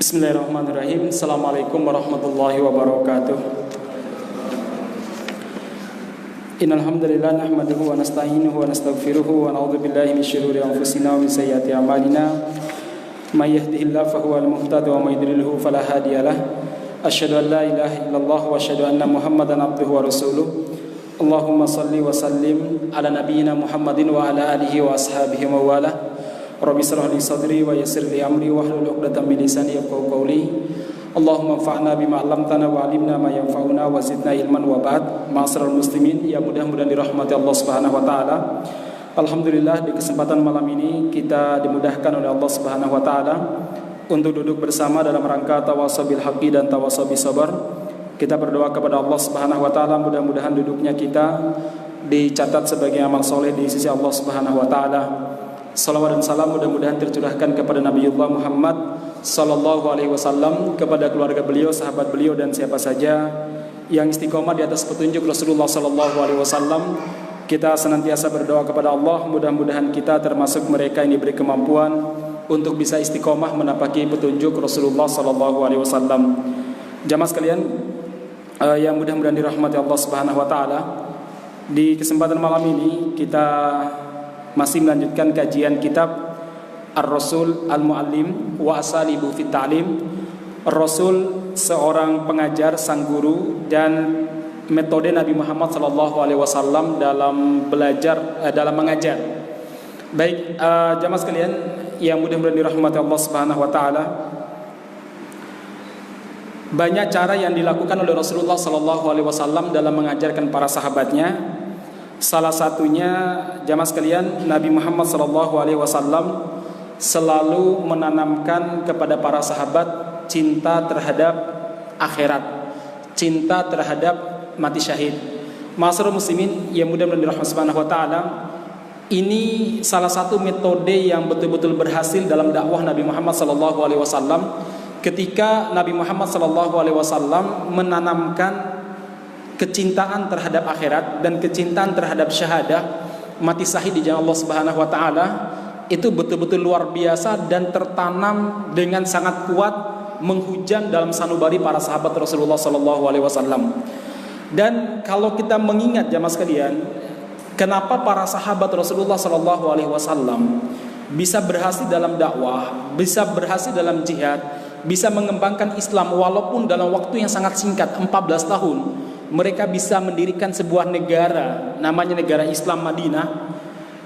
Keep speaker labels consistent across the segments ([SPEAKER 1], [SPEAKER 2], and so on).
[SPEAKER 1] Bismillahirrahmanirrahim. Assalamualaikum warahmatullahi wabarakatuh. Innal hamdalillah nahmaduhu wa nasta'inuhu wa nastaghfiruhu wa na'udzu billahi min syururi anfusina wa min sayyiati a'malina. May yahdihillahu fahuwal muhtadi wa may yudlilhu fala hadiyalah. Asyhadu an la ilaha illallah wa asyhadu anna Muhammadan abduhu wa rasuluh. Allahumma shalli wa sallim ala nabiyyina Muhammadin wa ala alihi wa ashabihi wa wala. Rabbi shrah li sadri wa yassir li amri wahlul 'uqdatam min lisani yafqahu qawli. Allahumma anfa'na bima 'allamtana wa 'allimna ma yanfa'una wa zidna ilman wa ba'd. Ma'asyiral muslimin yang mudah-mudahan dirahmati Allah Subhanahu wa taala. Alhamdulillah di kesempatan malam ini kita dimudahkan oleh Allah Subhanahu wa taala untuk duduk bersama dalam rangka tawassul bil haqqi dan tawassul bis sabar. Kita berdoa kepada Allah Subhanahu wa taala mudah-mudahan duduknya kita dicatat sebagai amal soleh di sisi Allah Subhanahu wa taala. Salawat dan salam mudah-mudahan tercurahkan kepada Nabiullah Muhammad sallallahu alaihi wasallam, kepada keluarga beliau, sahabat beliau dan siapa saja yang istiqomah di atas petunjuk Rasulullah sallallahu alaihi wasallam. Kita senantiasa berdoa kepada Allah mudah-mudahan kita termasuk mereka yang diberi kemampuan untuk bisa istiqomah menapaki petunjuk Rasulullah sallallahu alaihi wasallam. Jamaah sekalian yang mudah-mudahan dirahmati Allah Subhanahu wa taala, di kesempatan malam ini kita masih melanjutkan kajian kitab Ar-Rasul Al-Muallim wa Asalibu fit Ta'lim. Rasul seorang pengajar, sang guru, dan metode Nabi Muhammad SAW dalam belajar, dalam mengajar. Baik, jamaah sekalian yang mudah-mudahan dirahmati Allah Subhanahu wa taala, banyak cara yang dilakukan oleh Rasulullah SAW dalam mengajarkan para sahabatnya. Salah satunya, jamaah sekalian, Nabi Muhammad SAW selalu menanamkan kepada para sahabat cinta terhadap akhirat, cinta terhadap mati syahid. Ma'asyiral muslimin yang mudah-mudahan dirahmati Subhanahu wa taala, ini salah satu metode yang betul-betul berhasil dalam dakwah Nabi Muhammad SAW. Ketika Nabi Muhammad SAW menanamkan kecintaan terhadap akhirat dan kecintaan terhadap syahadah, mati syahid di jalan Allah Subhanahu wa taala, itu betul-betul luar biasa dan tertanam dengan sangat kuat, menghujam dalam sanubari para sahabat Rasulullah SAW. Dan kalau kita mengingat jamaah sekalian, kenapa para sahabat Rasulullah SAW bisa berhasil dalam dakwah, bisa berhasil dalam jihad, bisa mengembangkan Islam walaupun dalam waktu yang sangat singkat, 14 tahun mereka bisa mendirikan sebuah negara, namanya negara Islam Madinah.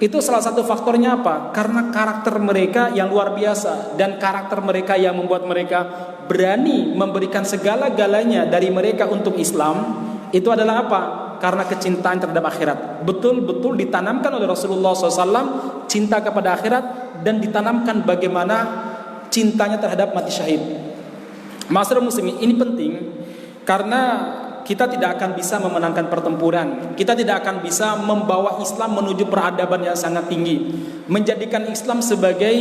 [SPEAKER 1] Itu salah satu faktornya apa? Karena karakter mereka yang luar biasa, dan karakter mereka yang membuat mereka berani memberikan segala-galanya dari mereka untuk Islam. Itu adalah apa? Karena kecintaan terhadap akhirat. Betul-betul ditanamkan oleh Rasulullah SAW cinta kepada akhirat, dan ditanamkan bagaimana cintanya terhadap mati syahid. Ma'asyiral muslimin, ini penting karena kita tidak akan bisa memenangkan pertempuran, kita tidak akan bisa membawa Islam menuju peradaban yang sangat tinggi, menjadikan Islam sebagai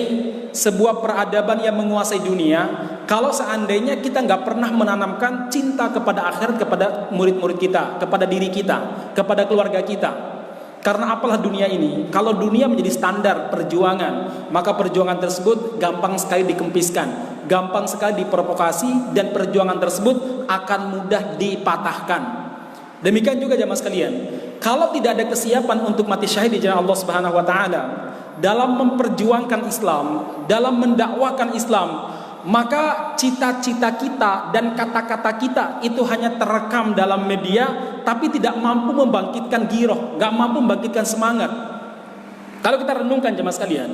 [SPEAKER 1] sebuah peradaban yang menguasai dunia, kalau seandainya kita nggak pernah menanamkan cinta kepada akhirat kepada murid-murid kita, kepada diri kita, kepada keluarga kita. Karena apalah dunia ini, kalau dunia menjadi standar perjuangan, maka perjuangan tersebut gampang sekali dikempiskan, gampang sekali diprovokasi, dan perjuangan tersebut akan mudah dipatahkan. Demikian juga jamaah sekalian, kalau tidak ada kesiapan untuk mati syahid di jalan Allah Subhanahu wa taala dalam memperjuangkan Islam, dalam mendakwakan Islam, maka cita-cita kita dan kata-kata kita itu hanya terekam dalam media, tapi tidak mampu membangkitkan giroh, gak mampu membangkitkan semangat. Kalau kita renungkan jemaah sekalian,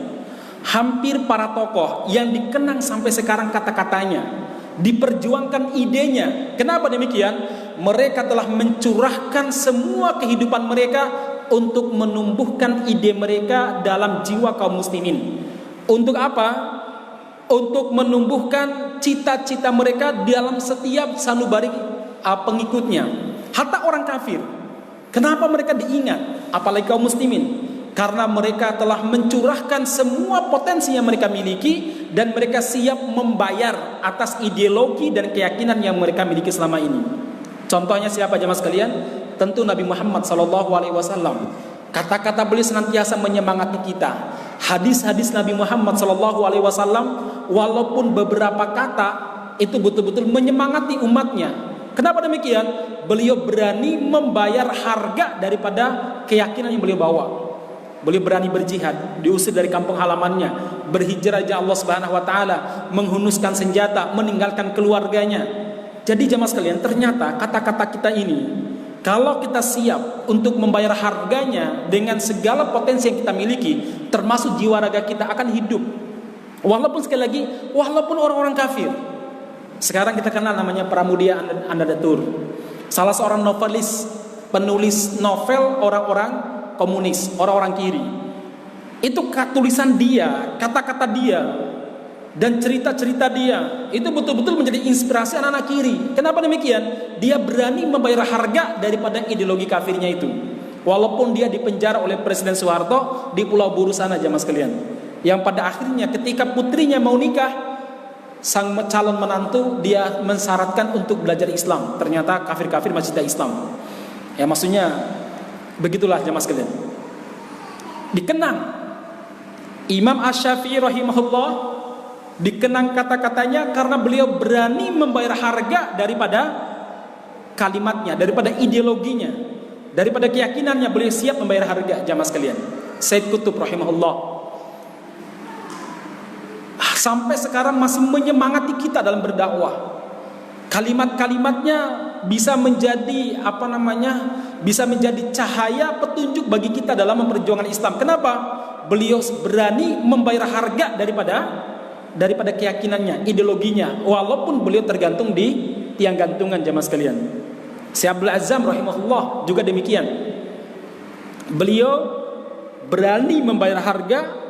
[SPEAKER 1] hampir para tokoh yang dikenang sampai sekarang kata-katanya, diperjuangkan idenya. Kenapa demikian? Mereka telah mencurahkan semua kehidupan mereka untuk menumbuhkan ide mereka dalam jiwa kaum muslimin. Untuk apa? Untuk menumbuhkan cita-cita mereka dalam setiap sanubari pengikutnya, hatta orang kafir. Kenapa mereka diingat? Apalagi kaum muslimin, karena mereka telah mencurahkan semua potensi yang mereka miliki, dan mereka siap membayar atas ideologi dan keyakinan yang mereka miliki selama ini. Contohnya siapa jemaah sekalian? Tentu Nabi Muhammad SAW. Kata-kata beliau senantiasa menyemangati kita. Hadis-hadis Nabi Muhammad SAW, walaupun beberapa kata itu betul-betul menyemangati umatnya. Kenapa demikian? Beliau berani membayar harga daripada keyakinan yang beliau bawa. Beliau berani berjihad, diusir dari kampung halamannya, berhijrah ke Allah Subhanahu wa taala, menghunuskan senjata, meninggalkan keluarganya. Jadi jemaah sekalian, ternyata kata-kata kita ini, kalau kita siap untuk membayar harganya dengan segala potensi yang kita miliki, termasuk jiwa raga kita akan hidup. Walaupun sekali lagi, walaupun orang-orang kafir. Sekarang kita kenal namanya Pramudia Anandathur, salah seorang novelis, penulis novel orang-orang komunis, orang-orang kiri. Itu tulisan dia, kata-kata dia, dan cerita-cerita dia, itu betul-betul menjadi inspirasi anak-anak kiri. Kenapa demikian? Dia berani membayar harga daripada ideologi kafirnya itu. Walaupun dia dipenjara oleh Presiden Soeharto di Pulau Buru sana, jamaah sekalian. Yang pada akhirnya ketika putrinya mau nikah, sang calon menantu dia mensyaratkan untuk belajar Islam. Ternyata kafir-kafir masih tidak Islam. Ya maksudnya begitulah jamaah sekalian. Dikenang Imam Asy-Syafi'i rahimahullah, dikenang kata-katanya karena beliau berani membayar harga daripada kalimatnya, daripada ideologinya, daripada keyakinannya. Beliau siap membayar harga, jamaah sekalian. Said Qutb rahimahullah sampai sekarang masih menyemangati kita dalam berdakwah. Kalimat-kalimatnya bisa menjadi bisa menjadi cahaya petunjuk bagi kita dalam memperjuangkan Islam. Kenapa? Beliau berani membayar harga daripada keyakinannya, ideologinya, walaupun beliau tergantung di tiang gantungan, jamaah sekalian. Syekh Abdul Azzam rahimahullah juga demikian. Beliau berani membayar harga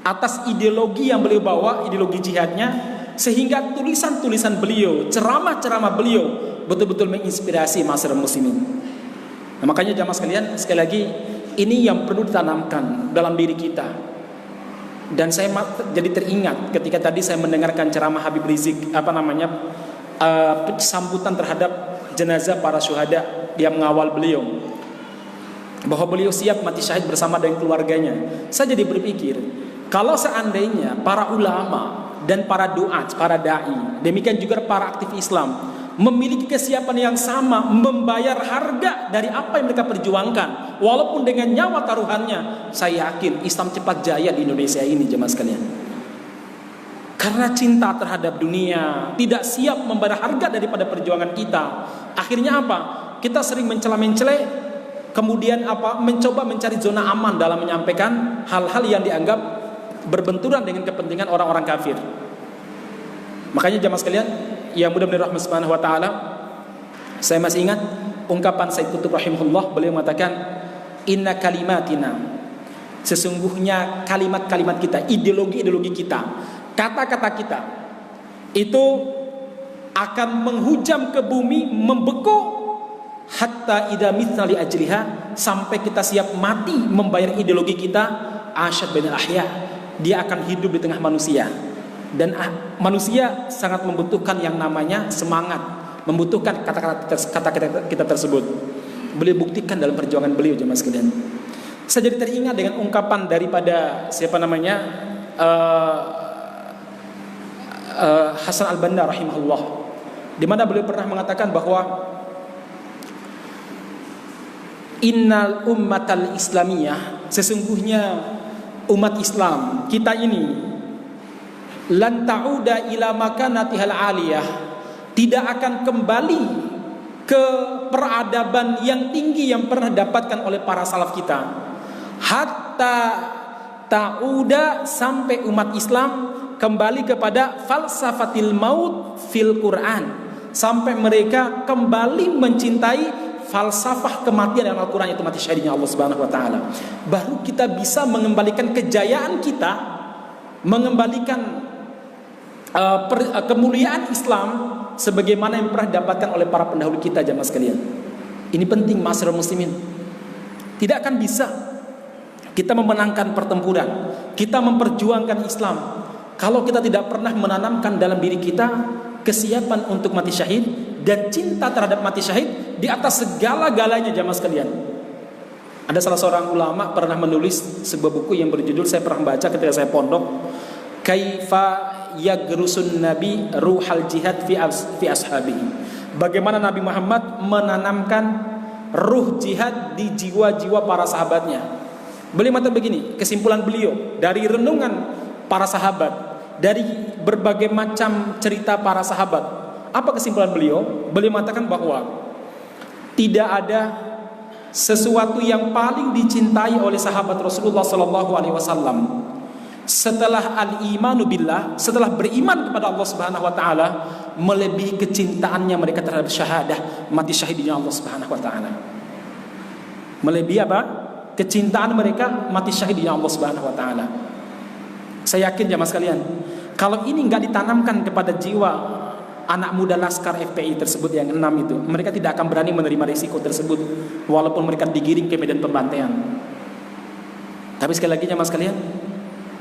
[SPEAKER 1] atas ideologi yang beliau bawa, ideologi jihadnya, sehingga tulisan-tulisan beliau, ceramah-ceramah beliau betul-betul menginspirasi masyarakat muslimin. Nah, makanya jamaah sekalian, sekali lagi ini yang perlu ditanamkan dalam diri kita. Dan saya jadi teringat ketika tadi saya mendengarkan ceramah Habib Rizik, sambutan terhadap jenazah para syuhada, dia mengawal beliau bahwa beliau siap mati syahid bersama dengan keluarganya. Saya jadi berpikir, kalau seandainya para ulama dan para duat, para dai, demikian juga para aktivis Islam memiliki kesiapan yang sama membayar harga dari apa yang mereka perjuangkan, walaupun dengan nyawa taruhannya, saya yakin Islam cepat jaya di Indonesia ini, jemaah sekalian. Karena cinta terhadap dunia, tidak siap membayar harga daripada perjuangan kita. Akhirnya apa? Kita sering mencela-mencela, kemudian mencoba mencari zona aman dalam menyampaikan hal-hal yang dianggap berbenturan dengan kepentingan orang-orang kafir. Makanya jamaah sekalian yang mudah-mudahan rahmat subhanahu wa ta'ala, saya masih ingat ungkapan Said Qutb rahimahullah. Beliau mengatakan, inna kalimatina, sesungguhnya kalimat-kalimat kita, ideologi-ideologi kita, kata-kata kita itu akan menghujam ke bumi, membeku hatta idza mitna li ajliha, sampai kita siap mati membayar ideologi kita. Asyad bainal ahya, dia akan hidup di tengah manusia. Dan manusia sangat membutuhkan yang namanya semangat, membutuhkan kata-kata kita tersebut. Beliau buktikan dalam perjuangan beliau, jemaah sekalian. Saya jadi teringat dengan ungkapan daripada Hasan al-Banna rahimahullah, di mana beliau pernah mengatakan bahwa innal ummatal islamiyah, sesungguhnya umat Islam kita ini, lan ta'uda ila makanatihal aliyah, tidak akan kembali ke peradaban yang tinggi yang pernah dapatkan oleh para salaf kita, hatta ta'uda, sampai umat Islam kembali kepada falsafatil maut fil Quran, sampai mereka kembali mencintai falsafah kematian dalam Al-Quran, itu mati syahidnya Allah Subhanahu wa taala. Baru kita bisa mengembalikan kejayaan kita, mengembalikan kemuliaan Islam sebagaimana yang pernah didapatkan oleh para pendahulu kita, jamaah sekalian. Ini penting masyarakat muslimin. Tidak akan bisa kita memenangkan pertempuran, kita memperjuangkan Islam, kalau kita tidak pernah menanamkan dalam diri kita kesiapan untuk mati syahid dan cinta terhadap mati syahid di atas segala-galanya, jamaah sekalian. Ada salah seorang ulama pernah menulis sebuah buku yang berjudul, saya pernah baca ketika saya pondok, Kaifa yagrusun nabi ruhal jihad fi ashabihi. Bagaimana Nabi Muhammad menanamkan ruh jihad di jiwa-jiwa para sahabatnya. Beliau mengatakan begini, kesimpulan beliau dari renungan para sahabat, dari berbagai macam cerita para sahabat. Apa kesimpulan beliau? Beliau mengatakan bahwa tidak ada sesuatu yang paling dicintai oleh sahabat Rasulullah sallallahu alaihi wasallam setelah al-imanu billah, setelah beriman kepada Allah Subhanahu wa taala, melebihi kecintaannya mereka terhadap syahadah, mati syahid di jalan Allah Subhanahu wa taala. Melebihi apa? Kecintaan mereka mati syahid di jalan Allah Subhanahu wa taala. Saya yakin jamaah sekalian, kalau ini enggak ditanamkan kepada jiwa anak muda Laskar FPI tersebut yang 6 itu, mereka tidak akan berani menerima risiko tersebut walaupun mereka digiring ke medan pembantaian. Tapi sekali lagi jamaah sekalian,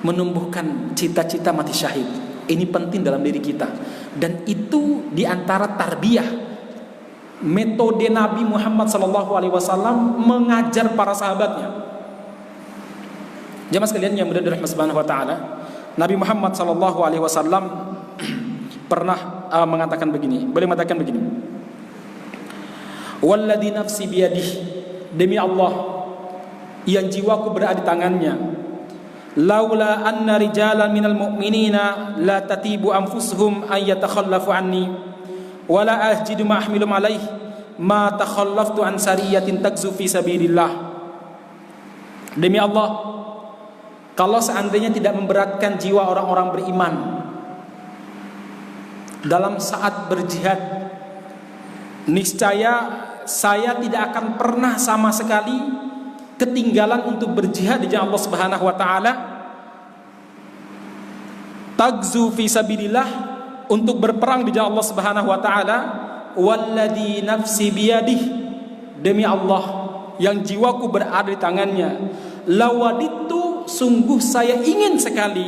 [SPEAKER 1] menumbuhkan cita-cita mati syahid ini penting dalam diri kita, dan itu diantara tarbiyah metode Nabi Muhammad SAW mengajar para sahabatnya. Jamaah sekalian yang berada di rahmat Subhanahu wa taala, Nabi Muhammad SAW pernah mengatakan begini. Beliau mengatakan begini, walladzi nafsi biyadihi, demi Allah yang jiwaku berada di tangannya, laula anna rijalan minal mu'minina la tatibu anfusuhum an yatakhallafu anni wala ajidu ma ahmilum alaih ma takhallaftu an sariyatin takzu fi sabilillah. Demi Allah, kalau seandainya tidak memberatkan jiwa orang-orang beriman dalam saat berjihad, niscaya saya tidak akan pernah sama sekali ketinggalan untuk berjihad di jalan Allah Subhanahu wa taala, tagzu fi sabilillah, untuk berperang di jalan Allah Subhanahu wa taala, walladzi nafsi biyadihi, demi Allah yang jiwaku berada di tangannya, lawaditu, sungguh saya ingin sekali,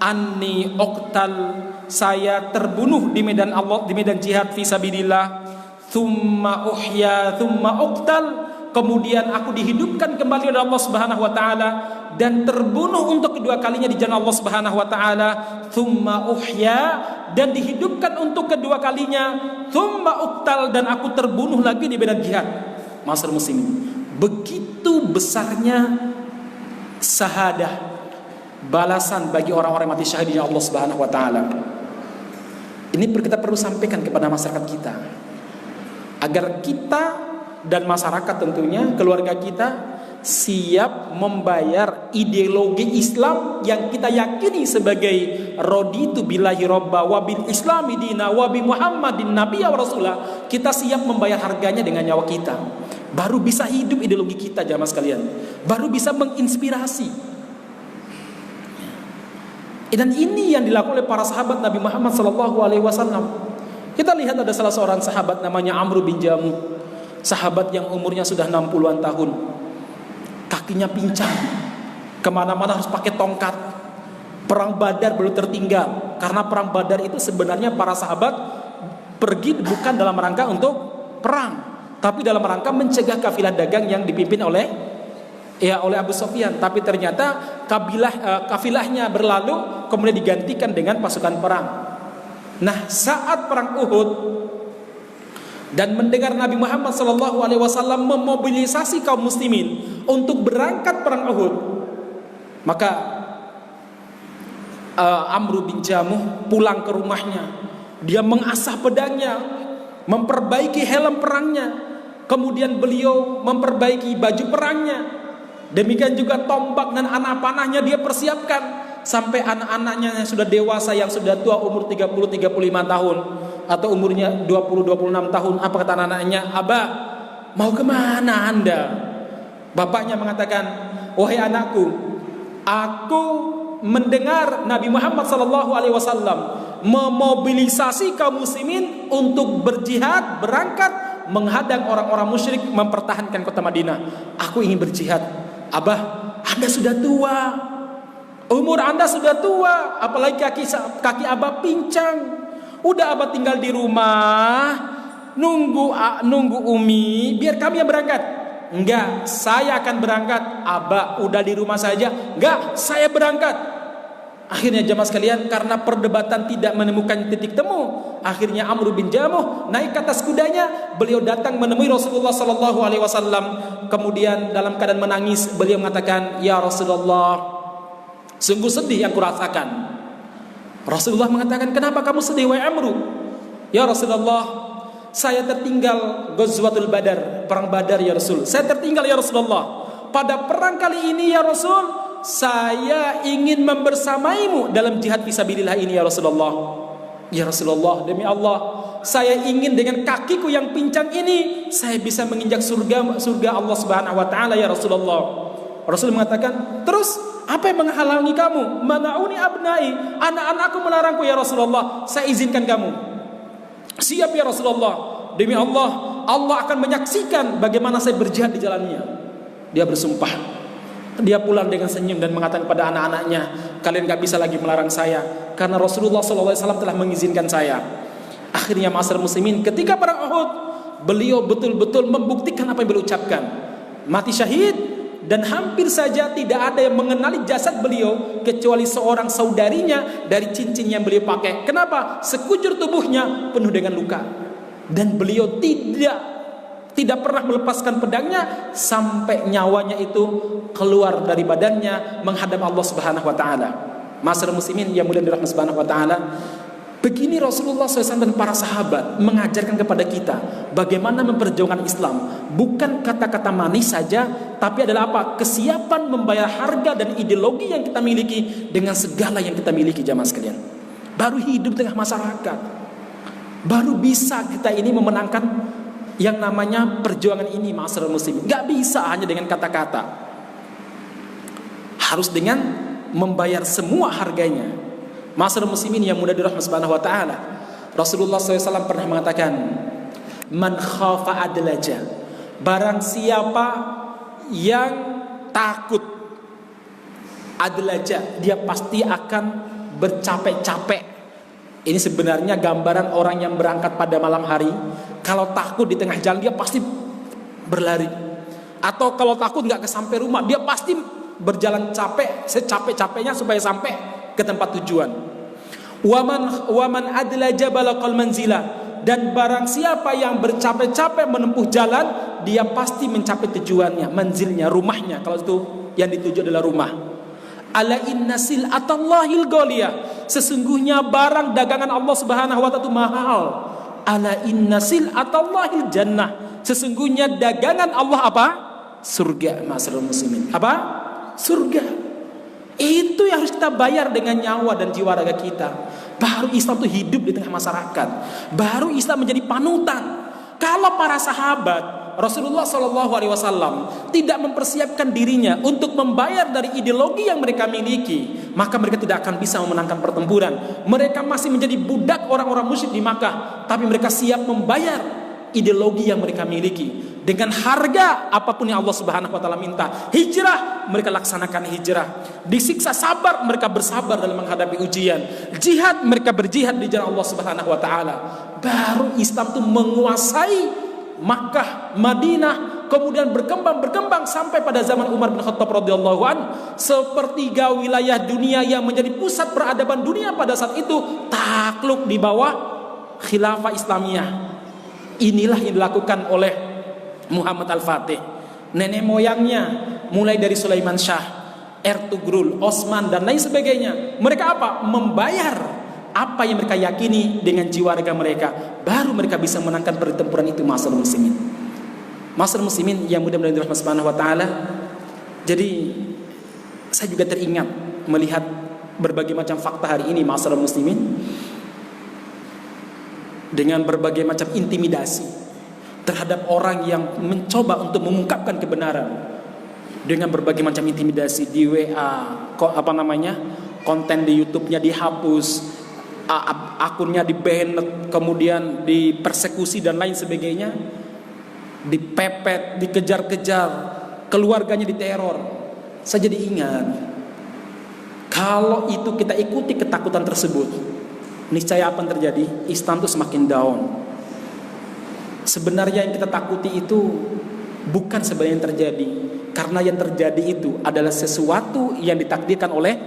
[SPEAKER 1] anni uqtal, saya terbunuh di medan Allah, di medan jihad fi sabilillah, thumma uhya thumma uqtal, kemudian aku dihidupkan kembali oleh Allah Subhanahu wa taala dan terbunuh untuk kedua kalinya di jalan Allah Subhanahu wa taala, thumma uhya, dan dihidupkan untuk kedua kalinya, thumma uqtal, dan aku terbunuh lagi di medan jihad. Masyarakat muslimin, begitu besarnya syahadah, balasan bagi orang-orang mati syahid di Allah Subhanahu wa taala. Ini kita perlu sampaikan kepada masyarakat kita, agar kita dan masyarakat tentunya, keluarga kita, siap membayar ideologi Islam yang kita yakini sebagai raditu billahi robba wa bil islami dina wa bi muhammadin nabiyya wa rasulah. Kita siap membayar harganya dengan nyawa kita, baru bisa hidup ideologi kita jamaah sekalian, baru bisa menginspirasi. Dan ini yang dilakukan oleh para sahabat Nabi Muhammad SAW. Kita lihat ada salah seorang sahabat namanya Amr bin Jamuh, sahabat yang umurnya sudah 60-an tahun, kakinya pincang, kemana-mana harus pakai tongkat. Perang Badar belum tertinggal, karena perang Badar itu sebenarnya para sahabat pergi bukan dalam rangka untuk perang, tapi dalam rangka mencegah kafilah dagang yang dipimpin oleh Abu Sufyan. Tapi ternyata kafilahnya berlalu, kemudian digantikan dengan pasukan perang. Nah, saat perang Uhud dan mendengar Nabi Muhammad SAW memobilisasi kaum muslimin untuk berangkat perang Uhud, maka Amr bin Jamuh pulang ke rumahnya. Dia mengasah pedangnya, memperbaiki helm perangnya, kemudian beliau memperbaiki baju perangnya. Demikian juga tombak dan anak panahnya dia persiapkan, sampai anak-anaknya yang sudah dewasa, yang sudah tua, umur 30-35 tahun atau umurnya 20-26 tahun. Apa kata anak-anaknya? Abah, mau kemana anda? Bapaknya mengatakan, wahai anakku, aku mendengar Nabi Muhammad SAW memobilisasi kaum muslimin untuk berjihad, berangkat menghadang orang-orang musyrik mempertahankan kota Madinah. Aku ingin berjihad. Abah, anda sudah tua, umur anda sudah tua, apalagi kaki abah pincang. Udah abah tinggal di rumah, nunggu Umi, biar kami yang berangkat. Enggak, saya akan berangkat. Abah udah di rumah saja. Enggak, saya berangkat. Akhirnya jamaah sekalian, karena perdebatan tidak menemukan titik temu, akhirnya Amr bin Jamuh naik ke atas kudanya. Beliau datang menemui Rasulullah sallallahu alaihi wasallam. Kemudian dalam keadaan menangis, beliau mengatakan, "Ya Rasulullah, sungguh sedih yang kurasakan." Rasulullah mengatakan, "Kenapa kamu sedih, wahai Amr?" "Ya Rasulullah, saya tertinggal Ghazwatul Badar, perang Badar ya Rasul. Saya tertinggal ya Rasulullah. Pada perang kali ini ya Rasul, saya ingin membersamaimu dalam jihad fisabilillah ini ya Rasulullah. Ya Rasulullah, demi Allah, saya ingin dengan kakiku yang pincang ini saya bisa menginjak surga Allah Subhanahu wa taala ya Rasulullah." Rasul mengatakan, "Terus apa yang menghalangi kamu?" "Mana'uni abnai, anak-anakku melarangku ya Rasulullah. Saya izinkan kamu." "Siap ya Rasulullah, demi Allah, Allah akan menyaksikan bagaimana saya berjihad di jalannya." Dia bersumpah. Dia pulang dengan senyum dan mengatakan kepada anak-anaknya, "Kalian gak bisa lagi melarang saya, karena Rasulullah SAW telah mengizinkan saya." Akhirnya ma'asyiral muslimin, ketika perang Uhud, beliau betul-betul membuktikan apa yang beliau ucapkan. Mati syahid, dan hampir saja tidak ada yang mengenali jasad beliau kecuali seorang saudarinya dari cincin yang beliau pakai. Kenapa? Sekujur tubuhnya penuh dengan luka, dan beliau tidak pernah melepaskan pedangnya sampai nyawanya itu keluar dari badannya menghadap Allah Subhanahu wa taala. Ma'asyiral muslimin yang mulia dirahmati Subhanahu wa taala, begini Rasulullah SAW dan para sahabat mengajarkan kepada kita bagaimana memperjuangkan Islam. Bukan kata-kata manis saja, tapi adalah apa? Kesiapan membayar harga dan ideologi yang kita miliki dengan segala yang kita miliki jamaah sekalian. Baru hidup tengah masyarakat, baru bisa kita ini memenangkan yang namanya perjuangan ini, ma'asyiral muslimin. Gak bisa hanya dengan kata-kata, harus dengan membayar semua harganya. Ma'asyiral muslimin yang mudah dirahmati Subhanahu wa taala, Rasulullah SAW pernah mengatakan, "Man khafa adlaja." Barang siapa yang takut adlaja, dia pasti akan bercapek-capek. Ini sebenarnya gambaran orang yang berangkat pada malam hari. Kalau takut di tengah jalan, dia pasti berlari. Atau kalau takut nggak sampai rumah, dia pasti berjalan capek, secapek-capeknya supaya sampai ke tempat tujuan. Waman adlaja balaqal manzila. Dan barang siapa yang bercapek-capek menempuh jalan, dia pasti mencapai tujuannya, manzilnya, rumahnya. Kalau itu yang dituju adalah rumah. Ala inna sil'atallahil ghaliyah. Sesungguhnya barang dagangan Allah Subhanahu wa taala itu mahal. Ala inna sil'atallahil jannah. Sesungguhnya dagangan Allah apa? Surga, ma'asyiral muslimin. Apa? Surga. Itu yang harus kita bayar dengan nyawa dan jiwa raga kita. Baru Islam itu hidup di tengah masyarakat. Baru Islam menjadi panutan. Kalau para sahabat Rasulullah SAW tidak mempersiapkan dirinya untuk membayar dari ideologi yang mereka miliki, maka mereka tidak akan bisa memenangkan pertempuran. Mereka masih menjadi budak orang-orang musyrik di Makkah, tapi mereka siap membayar ideologi yang mereka miliki dengan harga apapun yang Allah Subhanahu wa taala minta. Hijrah, mereka laksanakan hijrah. Disiksa sabar, mereka bersabar dalam menghadapi ujian. Jihad, mereka berjihad di jalan Allah Subhanahu wa taala. Baru Islam itu menguasai Makkah, Madinah, kemudian berkembang sampai pada zaman Umar bin Khattab radhiyallahu an, sepertiga wilayah dunia yang menjadi pusat peradaban dunia pada saat itu takluk di bawah khilafah Islamiyah. Inilah yang dilakukan oleh Muhammad Al-Fatih. Nenek moyangnya mulai dari Sulaiman Shah, Ertugrul, Osman dan lain sebagainya. Mereka apa? Membayar apa yang mereka yakini dengan jiwa raga mereka. Baru mereka bisa menangkan pertempuran itu, ma'asyiral muslimin. Ma'asyiral muslimin yang mudah-mudahan dirahmati Subhanahu wa taala. Jadi saya juga teringat melihat berbagai macam fakta hari ini, ma'asyiral muslimin, dengan berbagai macam intimidasi terhadap orang yang mencoba untuk mengungkapkan kebenaran, dengan berbagai macam intimidasi di WA, konten di YouTube-nya dihapus, akunnya di-ban, kemudian dipersekusi dan lain sebagainya, dipepet, dikejar-kejar, keluarganya diteror. Saya jadi ingat, kalau itu kita ikuti ketakutan tersebut, niscaya apa yang terjadi? Islam itu semakin down. Sebenarnya yang kita takuti itu bukan sebenarnya yang terjadi, karena yang terjadi itu adalah sesuatu yang ditakdirkan oleh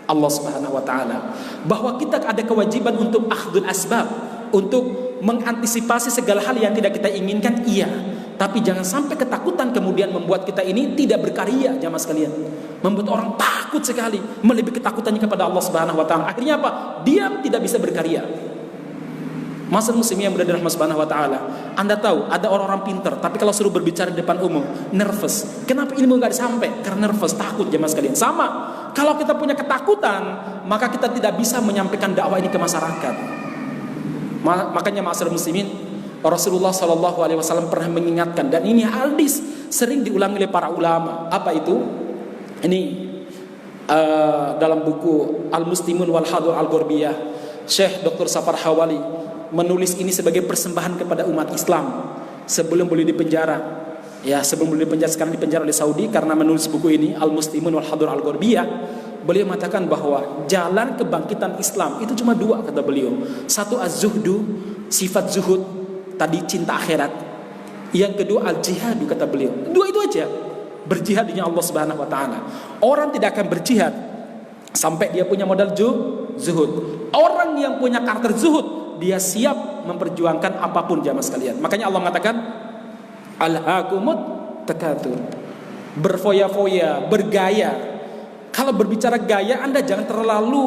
[SPEAKER 1] Allah Subhanahu wa taala. Bahwa kita ada kewajiban untuk akhdul asbab, untuk mengantisipasi segala hal yang tidak kita inginkan, iya. Tapi jangan sampai ketakutan kemudian membuat kita ini tidak berkarya, jamaah sekalian. Membuat orang takut sekali, melebihi ketakutannya kepada Allah Subhanahu wa taala. Akhirnya apa? Diam, tidak bisa berkarya. Masa muslim yang berada di rahmat Subhanahu wa taala. Anda tahu ada orang-orang pintar, tapi kalau suruh berbicara di depan umum, nervous. Kenapa ilmu enggak disampaikan? Karena nervous, takut, jemaah sekalian. Sama, kalau kita punya ketakutan, maka kita tidak bisa menyampaikan dakwah ini ke masyarakat. Makanya ma'asyiral muslimin, Rasulullah SAW pernah mengingatkan, dan ini hadis sering diulangi oleh para ulama. Apa itu? Ini dalam buku Al-Muslimun wal Hadur Al-Gharbiyah, Syekh Dr. Safar Hawali menulis ini sebagai persembahan kepada umat Islam sebelum boleh dipenjara. Ya, sebelum boleh dipenjara, sekarang dipenjara oleh Saudi karena menulis buku ini Al-Muslimun wal Hadur Al-Gharbiyah. Beliau mengatakan bahwa jalan kebangkitan Islam itu cuma dua, kata beliau. Satu az-zuhdu, sifat zuhud, tadi cinta akhirat. Yang kedua al-jihadu, kata beliau. Dua itu aja. Berjihad dengan Allah Subhanahu wa taala. Orang tidak akan berjihad sampai dia punya modal zuhud. Orang yang punya karakter zuhud, dia siap memperjuangkan apapun, jamaah sekalian. Makanya Allah mengatakan alhaakumut takatsur. Berfoya-foya, bergaya. Kalau berbicara gaya, Anda jangan terlalu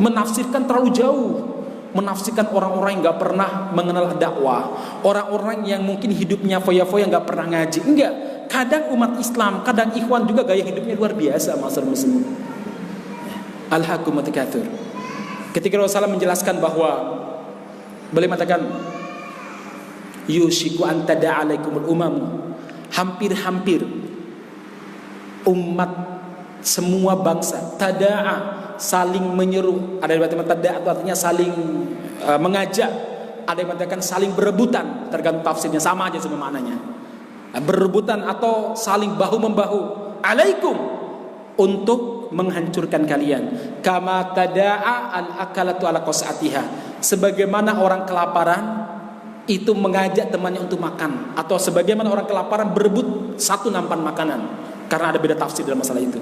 [SPEAKER 1] menafsirkan terlalu jauh. Menafsirkan orang-orang yang gak pernah mengenal dakwah, orang-orang yang mungkin hidupnya foya-foya, gak pernah ngaji. Enggak. Kadang umat Islam, kadang ikhwan juga gaya hidupnya luar biasa, ma'asyiral muslimin. Alhaakumut takatsur. Ketika Rasulullah menjelaskan bahwa beliau mengatakan yushiku an tada'a alaikumul umam, hampir-hampir umat semua bangsa tada'a, saling menyeru. Ada yang mengatakan tada'a itu artinya saling mengajak, ada yang mengatakan saling berebutan, tergantung tafsirnya, sama aja semua maknanya. Berebutan atau saling bahu-membahu alaikum, untuk menghancurkan kalian. Kama tada'a al-akalatu ala qas'atiha, sebagaimana orang kelaparan itu mengajak temannya untuk makan, atau sebagaimana orang kelaparan berebut satu nampan makanan. Karena ada beda tafsir dalam masalah itu.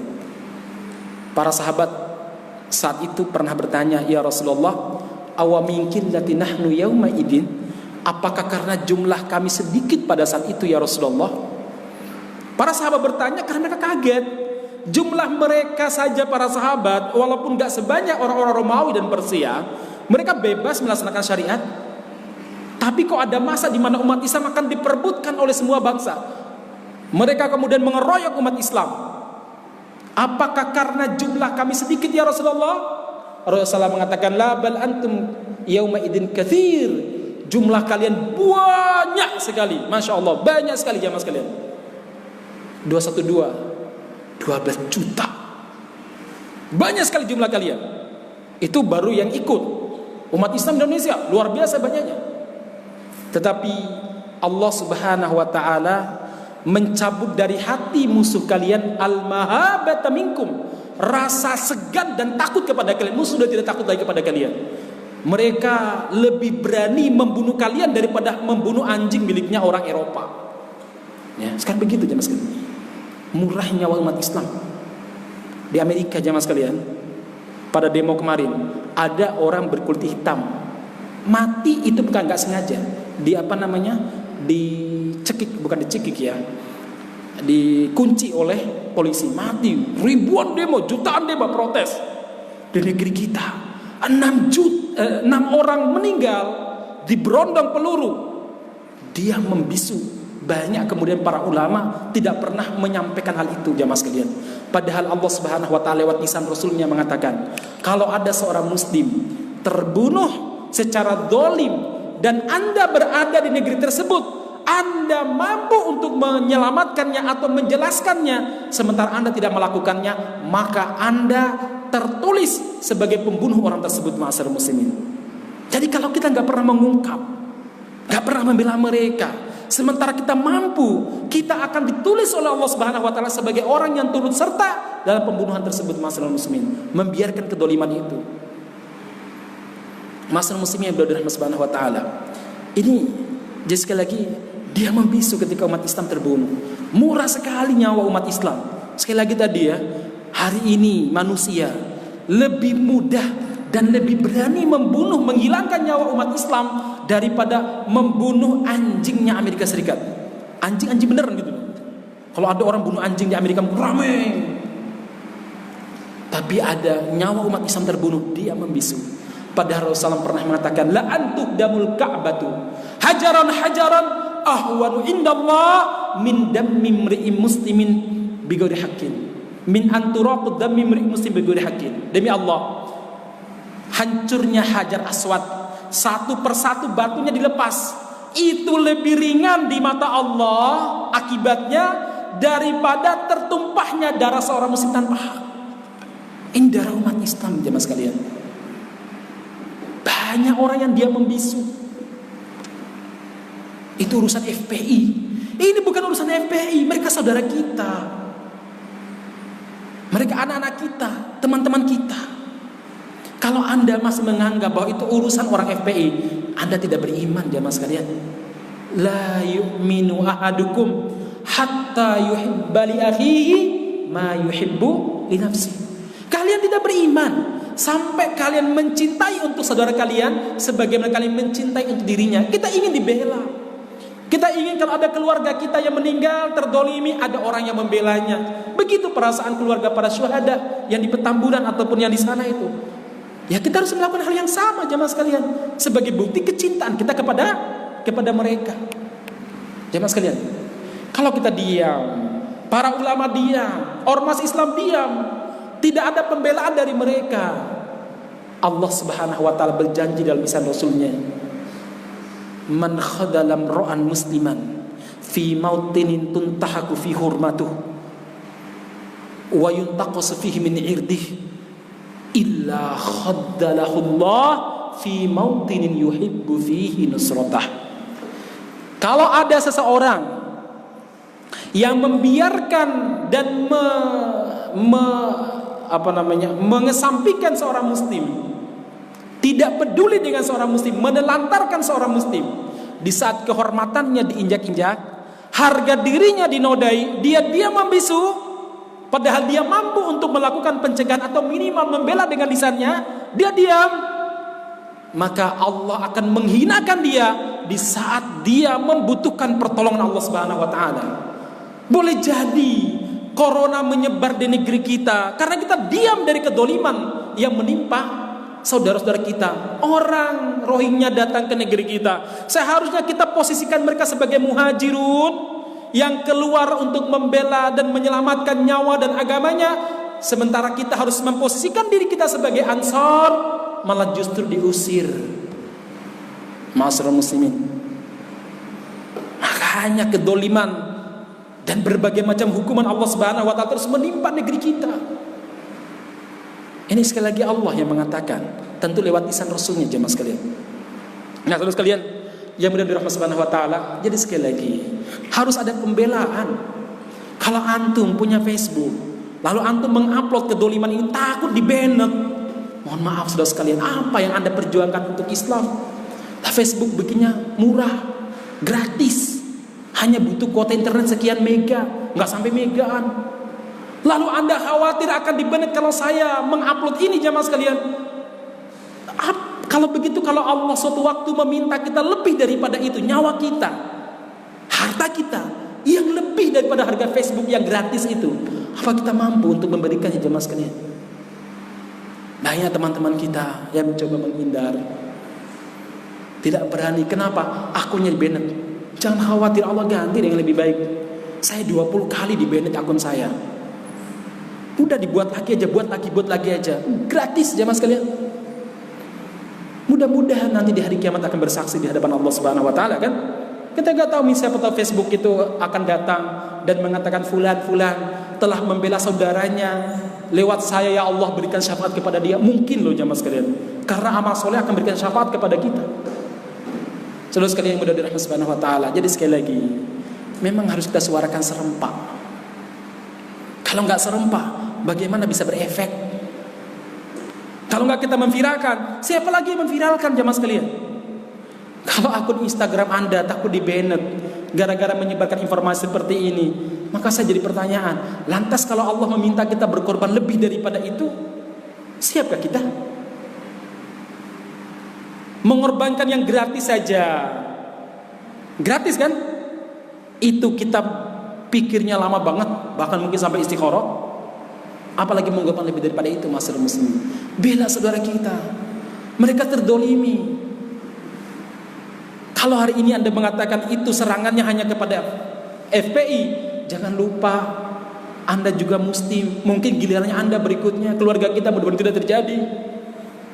[SPEAKER 1] Para sahabat saat itu pernah bertanya, ya Rasulullah, awaminkin lati nahnu yauma idin, apakah karena jumlah kami sedikit pada saat itu ya Rasulullah? Para sahabat bertanya karena mereka kaget. Jumlah mereka saja para sahabat, walaupun gak sebanyak orang-orang Romawi dan Persia, mereka bebas melaksanakan syariat. Tapi kok ada masa di mana umat Islam akan diperebutkan oleh semua bangsa? Mereka kemudian mengeroyok umat Islam. Apakah karena jumlah kami sedikit ya Rasulullah? Rasulullah mengatakan, la bal antum yauma idin katsir. Jumlah kalian banyak sekali. Masya Allah, banyak sekali jamaah sekalian. 12 juta. Banyak sekali jumlah kalian. Itu baru yang ikut. Umat Islam di Indonesia luar biasa banyaknya. Tetapi Allah Subhanahu wa taala mencabut dari hati musuh kalian al-mahabata minkum, rasa segan dan takut kepada kalian. Musuh sudah tidak takut lagi kepada kalian. Mereka lebih berani membunuh kalian daripada membunuh anjing miliknya orang Eropa. Ya, sekarang begitu jemaah sekalian. Murah nyawa umat Islam. Di Amerika jemaah sekalian, pada demo kemarin ada orang berkulit hitam mati, itu bukan nggak sengaja. Dicekik, bukan dicekik ya, dikunci oleh polisi, mati. Ribuan demo, jutaan demo protes di negeri kita. 6 orang meninggal diberondong peluru. Dia membisu. Banyak kemudian para ulama tidak pernah menyampaikan hal itu jamaah sekalian. Padahal Allah Subhanahu wa taala lewat lisan Rasulnya mengatakan, kalau ada seorang muslim terbunuh secara zalim dan Anda berada di negeri tersebut, Anda mampu untuk menyelamatkannya atau menjelaskannya, sementara Anda tidak melakukannya, maka Anda tertulis sebagai pembunuh orang tersebut, ma'asyiral muslimin. Jadi kalau kita nggak pernah mengungkap, nggak pernah membela mereka, sementara kita mampu, kita akan ditulis oleh Allah Subhanahu wa taala sebagai orang yang turut serta dalam pembunuhan tersebut, ma'asyiral muslimin, membiarkan kedoliman itu. Ma'asyiral muslimin yang berada di rahmat Subhanahu wa taala. Ini jadi sekali lagi, dia membisu ketika umat Islam terbunuh. Murah sekali nyawa umat Islam. Sekali lagi tadi ya, hari ini manusia lebih mudah dan lebih berani membunuh, menghilangkan nyawa umat Islam daripada membunuh anjingnya Amerika Serikat. Anjing beneran gitu. Kalau ada orang bunuh anjing di Amerika ramai. Tapi ada nyawa umat Islam terbunuh, dia membisu. Padahal Rasulullah pernah mengatakan, la antuh damul ka'batu hajaran ahwanu indallah min dammi mri'in muslimin bighairi haqqin. Min anturaqud dammi mri'in muslim bighairi haqqin. Demi Allah, hancurnya Hajar Aswad, satu persatu batunya dilepas, itu lebih ringan di mata Allah akibatnya daripada tertumpahnya darah seorang muslim tanpa hak. Ini darah umat Islam, jemaah sekalian. Banyak orang yang dia membisu. Itu urusan FPI. Ini bukan urusan FPI, mereka saudara kita. Mereka anak-anak kita, teman-teman kita. Kalau Anda masih menganggap bahwa itu urusan orang FPI, Anda tidak beriman, jemaah sekalian. La yu'minu ahadukum hatta yuhibba li akhihi ma yuhibbu li nafsihi. Kalian tidak beriman sampai kalian mencintai untuk saudara kalian sebagaimana kalian mencintai untuk dirinya. Kita ingin dibela. Kita ingin kalau ada keluarga kita yang meninggal terdolimi, ada orang yang membelanya. Begitu perasaan keluarga para syuhada yang di Petamburan ataupun yang di sana itu. Ya, kita harus melakukan hal yang sama, jemaah sekalian, sebagai bukti kecintaan kita kepada mereka. Jemaah sekalian, kalau kita diam, para ulama diam, ormas Islam diam, tidak ada pembelaan dari mereka, Allah Subhanahu wa taala berjanji dalam lisan Rasulnya, man khadalam ro'an musliman fi mautinin tuntahaku fi hurmatuh wa yuntaqasu fihi min irdih illa khaddalahullah fi mautinin yuhibbu fihi nusratah. Kalau ada seseorang yang membiarkan dan mengesampingkan seorang muslim, tidak peduli dengan seorang muslim, menelantarkan seorang muslim di saat kehormatannya diinjak-injak, harga dirinya dinodai, dia membisu, padahal dia mampu untuk melakukan pencegahan atau minimal membela dengan lisannya, dia diam, maka Allah akan menghinakan dia di saat dia membutuhkan pertolongan Allah Subhanahu wa taala. Boleh jadi corona menyebar di negeri kita karena kita diam dari kedoliman yang menimpa saudara-saudara kita. Orang Rohingya datang ke negeri kita, seharusnya kita posisikan mereka sebagai muhajirun yang keluar untuk membela dan menyelamatkan nyawa dan agamanya, sementara kita harus memposisikan diri kita sebagai ansar, malah justru diusir. Ma'asyiral muslimin, makanya kedoliman dan berbagai macam hukuman Allah Subhanahu wa taala terus menimpa negeri kita. Ini sekali lagi Allah yang mengatakan, tentu lewat lisan Rasulnya, jemaah sekalian. Nah, terus kalian yang mudah dirahmati Subhanahu wa taala, jadi sekali lagi harus ada pembelaan. Kalau antum punya Facebook, lalu antum mengupload kedoliman ini, takut di-banned. Mohon maaf saudara sekalian, apa yang Anda perjuangkan untuk Islam? Nah, Facebook bikinnya murah, gratis. Hanya butuh kuota internet sekian mega, nggak sampai megaan. Lalu Anda khawatir akan di-banned kalau saya mengupload ini, jemaah sekalian. Kalau begitu, kalau Allah suatu waktu meminta kita lebih daripada itu, nyawa kita, harta kita, yang lebih daripada harga Facebook yang gratis itu, apa kita mampu untuk memberikannya, jemaah sekalian? Banyak teman-teman kita yang mencoba menghindar, tidak berani. Kenapa? Akunnya di-banned. Jangan khawatir, Allah ganti dengan lebih baik. Saya 20 kali di-banned akun saya. Udah dibuat lagi aja, buat lagi aja. Gratis, jemaah sekalian. Mudah-mudahan nanti di hari kiamat akan bersaksi di hadapan Allah Subhanahu wa taala, kan? Kita enggak tahu, siapa tahu Facebook itu akan datang dan mengatakan fulan telah membela saudaranya lewat saya, ya Allah berikan syafaat kepada dia. Mungkin loh jemaah sekalian. Karena amal soleh akan berikan syafaat kepada kita. Saudara sekalian yang mudah dirahmati Subhanahu wa taala. Jadi sekali lagi, memang harus kita suarakan serempak. Kalau enggak serempak, bagaimana bisa berefek? Kalau enggak kita memviralkan, siapa lagi yang memviralkan, jemaah sekalian? Kalau akun Instagram Anda takut di-banned gara-gara menyebarkan informasi seperti ini, maka saya jadi pertanyaan, lantas kalau Allah meminta kita berkorban lebih daripada itu, Siapkah kita? Mengorbankan yang gratis saja. Gratis kan? Itu kita pikirnya lama banget, bahkan mungkin sampai istikharah. Apalagi mengorbankan lebih daripada itu, masyarakat muslim. Bela saudara kita. Mereka terdolimi. Kalau hari ini Anda mengatakan itu serangannya hanya kepada FPI, jangan lupa Anda juga muslim. Mungkin gilirannya Anda berikutnya, keluarga kita mudah-mudahan tidak terjadi.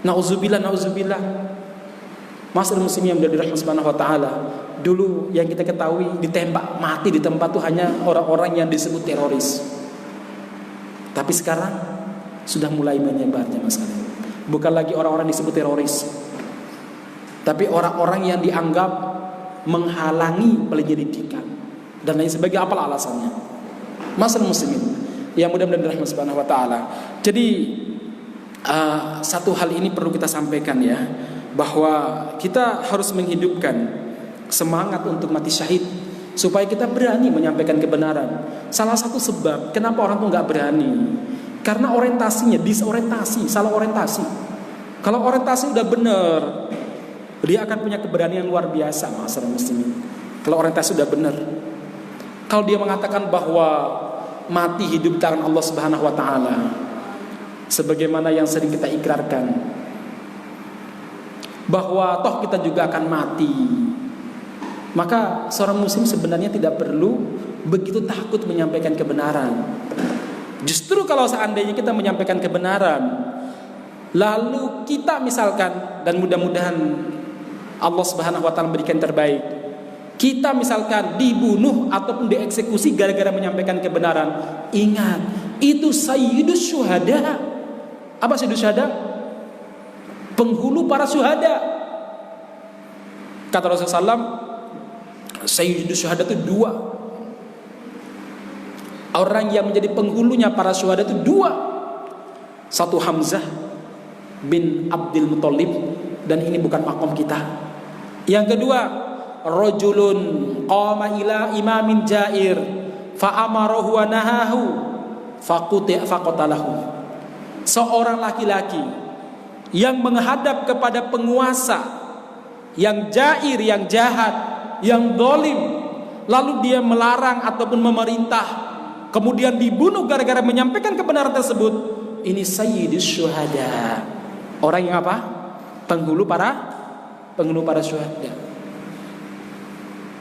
[SPEAKER 1] Nauzubillah, nauzubillah. Masyarakat muslim yang dirahmati Subhanahu wa taala. Dulu yang kita ketahui ditembak mati di tempat itu hanya orang-orang yang disebut teroris. Tapi sekarang sudah mulai menyebarnya masalah. Bukan lagi orang-orang disebut teroris, tapi orang-orang yang dianggap menghalangi penyelidikan dan lain sebagainya. Apa alasannya? Masalah muslimin yang mudah-mudahan dirahmati Subhanahu wa taala. Jadi satu hal ini perlu kita sampaikan ya, bahwa kita harus menghidupkan semangat untuk mati syahid supaya kita berani menyampaikan kebenaran. Salah satu sebab kenapa orang tuh nggak berani, karena orientasinya disorientasi, salah orientasi. Kalau orientasi udah benar, dia akan punya keberanian luar biasa, masyarakat muslimin. Kalau orientasi udah benar, kalau dia mengatakan bahwa mati hidup tangan Allah Subhanahu wa taala, sebagaimana yang sering kita ikrarkan, bahwa toh kita juga akan mati, maka seorang muslim sebenarnya tidak perlu begitu takut menyampaikan kebenaran. Justru kalau seandainya kita menyampaikan kebenaran, lalu kita misalkan, dan mudah-mudahan Allah Subhanahu wa taala berikan terbaik, kita misalkan dibunuh ataupun dieksekusi gara-gara menyampaikan kebenaran, ingat, itu sayyidus syuhada. Apa sayyidus syuhada? Penghulu para syuhada. Kata Rasulullah SAW, sayyidus syuhada itu dua. Orang yang menjadi penghulunya para syuhada itu dua. Satu Hamzah bin Abdul Muthalib, dan ini bukan makom kita. Yang kedua, rajulun qama ila imamin jair fa amarahu wa nahahu faqatalahu. Seorang laki-laki yang menghadap kepada penguasa yang jair, yang jahat, yang zalim, lalu dia melarang ataupun memerintah, kemudian dibunuh gara-gara menyampaikan kebenaran tersebut. Ini sayyidus syuhada. Orang yang apa? Penghulu para syuhada.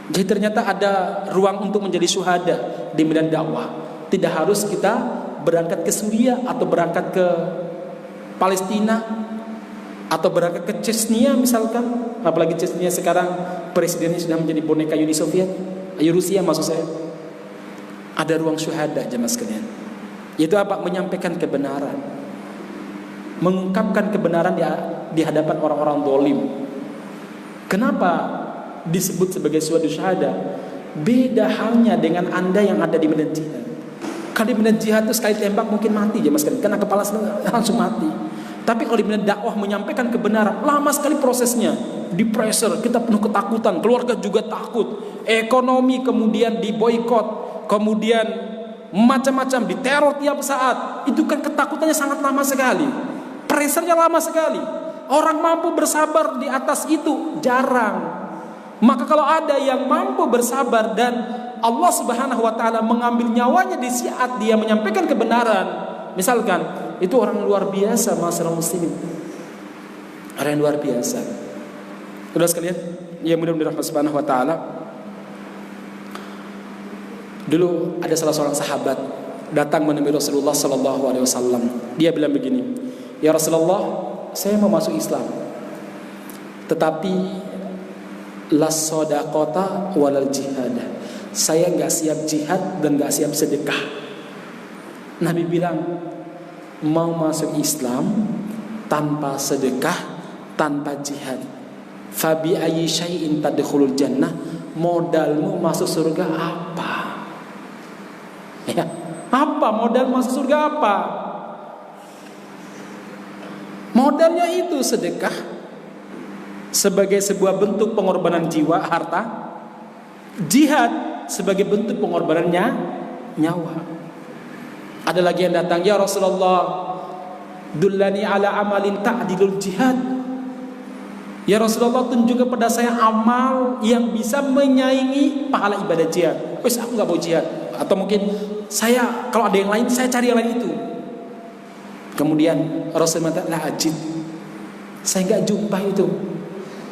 [SPEAKER 1] Jadi ternyata ada ruang untuk menjadi syuhada di medan dakwah. Tidak harus kita berangkat ke Suriah atau berangkat ke Palestina atau berangkat ke Chechnya misalkan. Apalagi Chechnya sekarang presidennya sudah menjadi boneka Uni Soviet, Rusia maksud saya. Ada ruang syuhada jemaah sekalian. Yaitu apa? Menyampaikan kebenaran, mengungkapkan kebenaran di hadapan orang-orang zalim. Kenapa disebut sebagai suatu syahada? Beda halnya dengan Anda yang ada di medan jihad. Kalau di medan jihad itu sekali tembak mungkin mati jemaah sekalian, kena kepala langsung mati. Tapi kalau di medan dakwah menyampaikan kebenaran, lama sekali prosesnya. Di pressure, kita penuh ketakutan, keluarga juga takut, ekonomi kemudian diboikot, kemudian macam-macam diteror tiap saat. Itu kan ketakutannya sangat lama sekali, pressure-nya lama sekali. Orang mampu bersabar di atas itu jarang. Maka kalau ada yang mampu bersabar dan Allah Subhanahu wa taala mengambil nyawanya di saat dia menyampaikan kebenaran, misalkan, itu orang luar biasa, masyarakat muslimin. Orang yang luar biasa. Saudara sekalian, yang mudah-mudahan Allah Subhanahu wa taala. Dulu ada salah seorang sahabat datang menemui Rasulullah sallallahu alaihi wasallam. Dia bilang begini, "Ya Rasulullah, saya mau masuk Islam. Tetapi la shadaqata walal jihad. Saya enggak siap jihad dan enggak siap sedekah." Nabi bilang, mau masuk Islam tanpa sedekah, tanpa jihad, fabi ayyi syai'in tadkhulul jannah, modalmu masuk surga apa? Ya, apa modal masuk surga apa? Modalnya itu sedekah sebagai sebuah bentuk pengorbanan jiwa, harta. Jihad sebagai bentuk pengorbanannya nyawa. Ada lagi yang datang, "Ya Rasulullah, dullani ala amalin ta'dilul jihad. Ya Rasulullah, tunjukkan pada saya amal yang bisa menyaingi pahala ibadah jihad. Wes aku nggak mau jihad. Atau mungkin saya kalau ada yang lain saya cari yang lain itu. Kemudian Rasul mengatakan la ajid, saya nggak jumpa itu.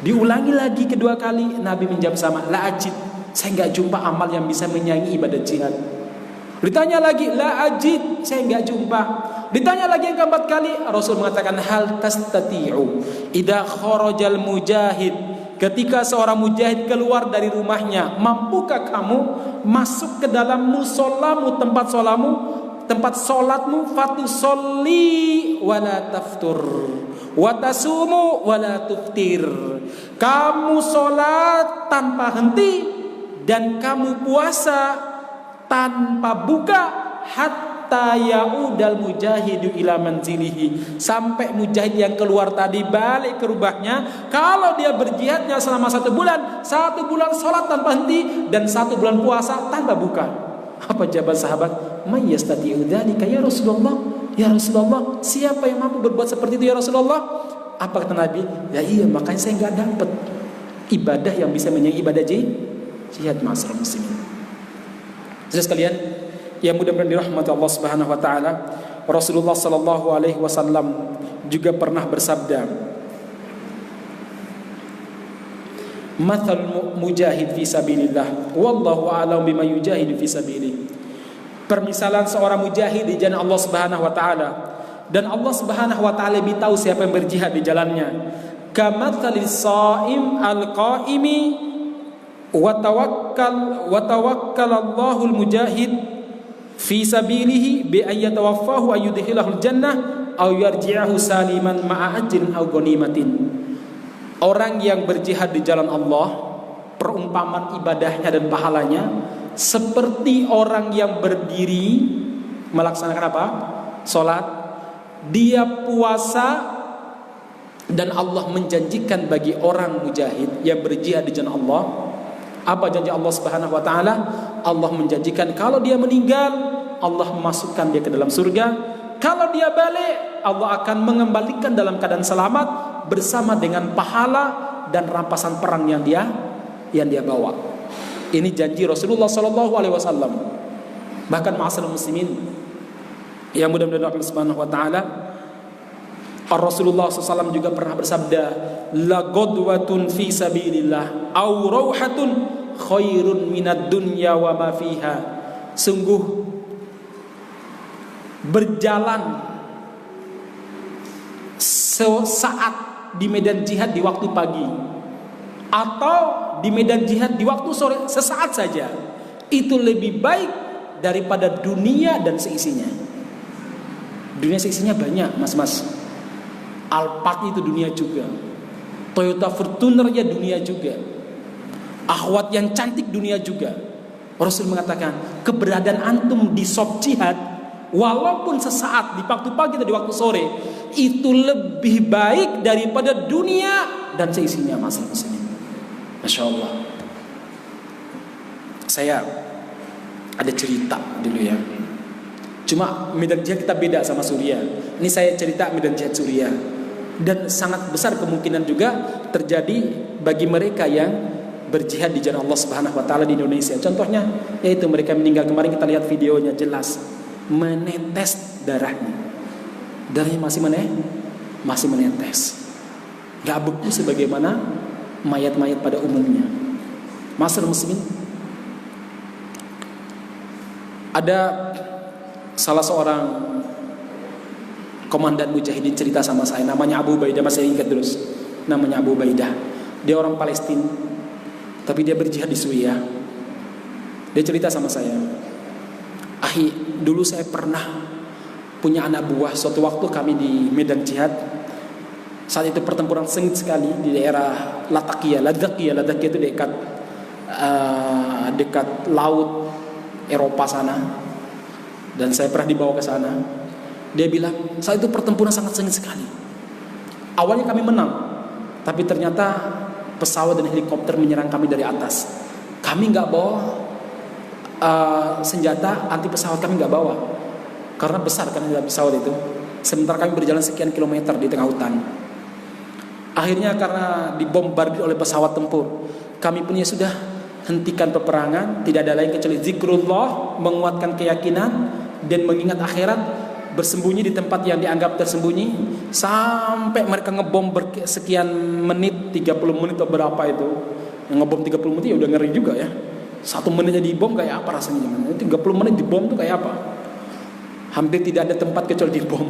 [SPEAKER 1] Diulangi lagi kedua kali, Nabi menjawab sama, la ajid, saya nggak jumpa amal yang bisa menyaingi ibadah jihad. Ditanya lagi, la ajid, saya nggak jumpa. Ditanya lagi yang keempat kali, Rasul mengatakan hal tastati'u idza kharajal mujahid, ketika seorang mujahid keluar dari rumahnya, mampukah kamu masuk ke dalam musolamu, tempat solatmu, fatusolli wala taftur wa tasumu wala tuftir, kamu solat tanpa henti dan kamu puasa tanpa buka, hatta yaudal mujahidu ila manzilihi, sampai mujahid yang keluar tadi balik ke rumahnya. Kalau dia berjihadnya selama 1 bulan, 1 bulan sholat tanpa henti dan 1 bulan puasa tanpa buka. Apa jawaban sahabat? May yastati'u dzalika ya Rasulullah. Ya Rasulullah, siapa yang mampu berbuat seperti itu ya Rasulullah? Apa kata Nabi? Ya iya, makanya saya nggak dapat ibadah yang bisa menyaingi ibadah jihad, ma'asyiral muslimin. Saudara sekalian yang mudah-mudahan dirahmati Allah Subhanahu wa taala, Rasulullah sallallahu alaihi wasallam juga pernah bersabda, "Mathal mujahid fi sabilillah, wallahu a'lam bima yujahidu fi sabilihi." Permisalan seorang mujahid di jalan Allah Subhanahu wa taala, dan Allah Subhanahu wa taala lebih tahu siapa yang berjihad di jalannya. Kamathalis shaim al-qaimi wa tawakkal Allahul mujahid fi sabilihi bi ayyatawaffahu ayyudkhilahul jannah aw yarji'ahu saliman ma'a ajrin aw ghanimatin. Orang yang berjihad di jalan Allah, perumpamaan ibadahnya dan pahalanya seperti orang yang berdiri melaksanakan apa? Salat, dia puasa, dan Allah menjanjikan bagi orang mujahid yang berjihad di jalan Allah. Apa janji Allah Subhanahu wa taala? Allah menjanjikan kalau dia meninggal, Allah memasukkan dia ke dalam surga. Kalau dia balik, Allah akan mengembalikan dalam keadaan selamat bersama dengan pahala dan rampasan perang yang dia bawa. Ini janji Rasulullah sallallahu alaihi wasallam. Bahkan ma'asyiral muslimin yang mudah-mudahan Allah Subhanahu wa taala, Rasulullah SAW juga pernah bersabda, la godwatun fi sabilillah aw rauhatun khairun minad dunya wa ma fiha. Sungguh berjalan sesaat di medan jihad di waktu pagi atau di medan jihad di waktu sore, sesaat saja, itu lebih baik daripada dunia dan seisinya. Dunia seisinya banyak, mas-mas. Alphard itu dunia juga, Toyota Fortuner ya dunia juga, akhwat yang cantik dunia juga. Rasul mengatakan keberadaan antum di shop jihad walaupun sesaat di waktu pagi atau di waktu sore itu lebih baik daripada dunia dan seisinya, mas-mas muslimin. Masya Allah. Saya ada cerita dulu ya. Cuma medan jihad kita beda sama Suriah. Ini saya cerita medan jihad Suriah. Dan sangat besar kemungkinan juga terjadi bagi mereka yang berjihad di jalan Allah Subhanahu wa taala di Indonesia. Contohnya yaitu mereka meninggal kemarin, kita lihat videonya jelas menetes darahnya. Darahnya masih menetes. Gak beku sebagaimana mayat-mayat pada umumnya. Ma'asyiral muslimin, ada salah seorang komandan mujahidin cerita sama saya, namanya Abu Ubaidah, masih ingat terus namanya Abu Ubaidah. Dia orang Palestina tapi dia berjihad di Suriah. Dia cerita sama saya, "Ahi, dulu saya pernah punya anak buah. Suatu waktu kami di medan jihad, saat itu pertempuran sengit sekali di daerah Latakia itu dekat laut Eropa sana, dan saya pernah dibawa ke sana." Dia bilang saat itu pertempuran sangat sengit sekali. Awalnya kami menang, tapi ternyata pesawat dan helikopter menyerang kami dari atas. Kami nggak bawa senjata anti pesawat, kami nggak bawa karena besar kan pesawat itu. sementara kami berjalan sekian kilometer di tengah hutan. Akhirnya karena dibombardir oleh pesawat tempur, kami pun ya sudah hentikan peperangan. Tidak ada lain kecuali zikrullah, menguatkan keyakinan dan mengingat akhirat, bersembunyi di tempat yang dianggap tersembunyi sampai mereka ngebom sekian menit, 30 menit atau berapa itu. Yang ngebom 30 menit ya udah ngeri juga ya. 1 menitnya dibom kayak apa rasanya? 30 menit dibom tuh kayak apa? Hampir tidak ada tempat kecuali dibom.